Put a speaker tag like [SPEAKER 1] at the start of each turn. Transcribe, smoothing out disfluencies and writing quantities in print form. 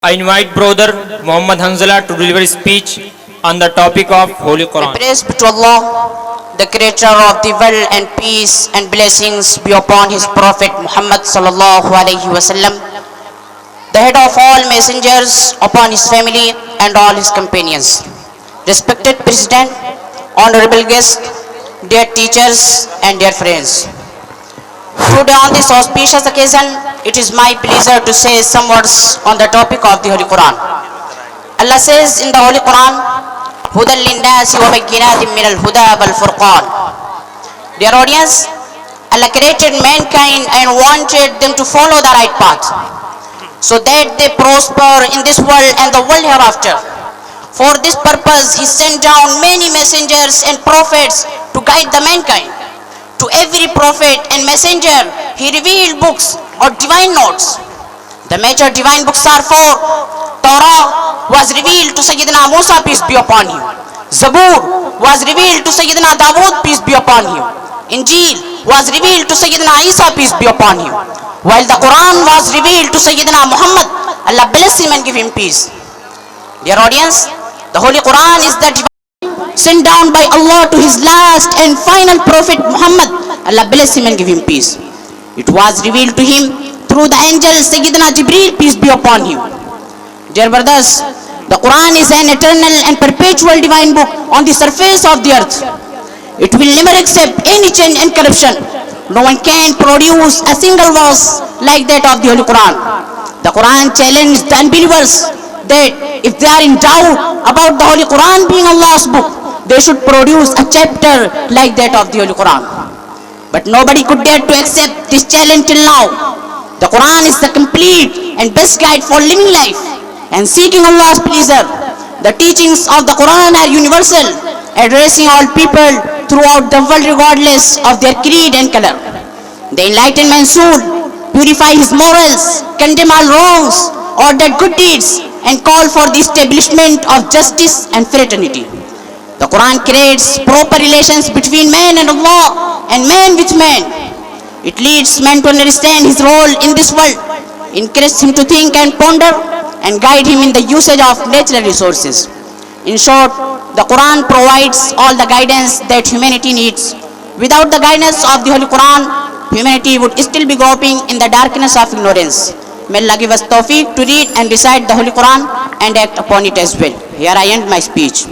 [SPEAKER 1] I invite brother Muhammad Hanzala to deliver a speech on the topic of Holy Quran.
[SPEAKER 2] Praise be to Allah, the creator of the world, and peace and blessings be upon his prophet Muhammad sallallahu alaihi wasallam, the head of all messengers, upon his family and all his companions. Respected President, honorable guests, dear teachers and dear friends. Today on this auspicious occasion, it is my pleasure to say some words on the topic of the Holy Quran. Allah says in the Holy Quran, هُدًى لِلنَّاسِ وَبَيِّنَاتٍ مِّنَ الْهُدَى وَالْفُرْقَانِ. Dear audience, Allah created mankind and wanted them to follow the right path, so that they prosper in this world and the world hereafter. For this purpose, He sent down many messengers and prophets to guide the mankind. To every prophet and messenger, He revealed books or divine notes. The major divine books are four. Torah was revealed to Sayyidina Musa, peace be upon him. Zabur was revealed to Sayyidina Dawood, peace be upon him. Injil was revealed to Sayyidina Isa, peace be upon him. While the Quran was revealed to Sayyidina Muhammad, Allah bless him and give him peace. Dear audience, the Holy Quran is the divine sent down by Allah to his last and final prophet Muhammad, Allah bless him and give him peace. It was revealed to him through the angel Sayyidina Jibreel, peace be upon him. Dear brothers, the Quran is an eternal and perpetual divine book on the surface of the earth. It will never accept any change and corruption. No one can produce a single verse like that of the Holy Quran. The Quran challenged the unbelievers that if they are in doubt about the Holy Quran being Allah's book, they should produce a chapter like that of the Holy Quran. But nobody could dare to accept this challenge till now. The Quran is the complete and best guide for living life and seeking Allah's pleasure. The teachings of the Quran are universal, addressing all people throughout the world regardless of their creed and color. The enlightened man should purify his morals, condemn all wrongs, order good deeds, and call for the establishment of justice and fraternity. The Quran creates proper relations between man and Allah and man with man. It leads man to understand his role in this world, encourages him to think and ponder, and guide him in the usage of natural resources. In short, the Quran provides all the guidance that humanity needs. Without the guidance of the Holy Quran, humanity would still be groping in the darkness of ignorance. May Allah give us tawfiq to read and recite the Holy Quran and act upon it as well. Here I end my speech.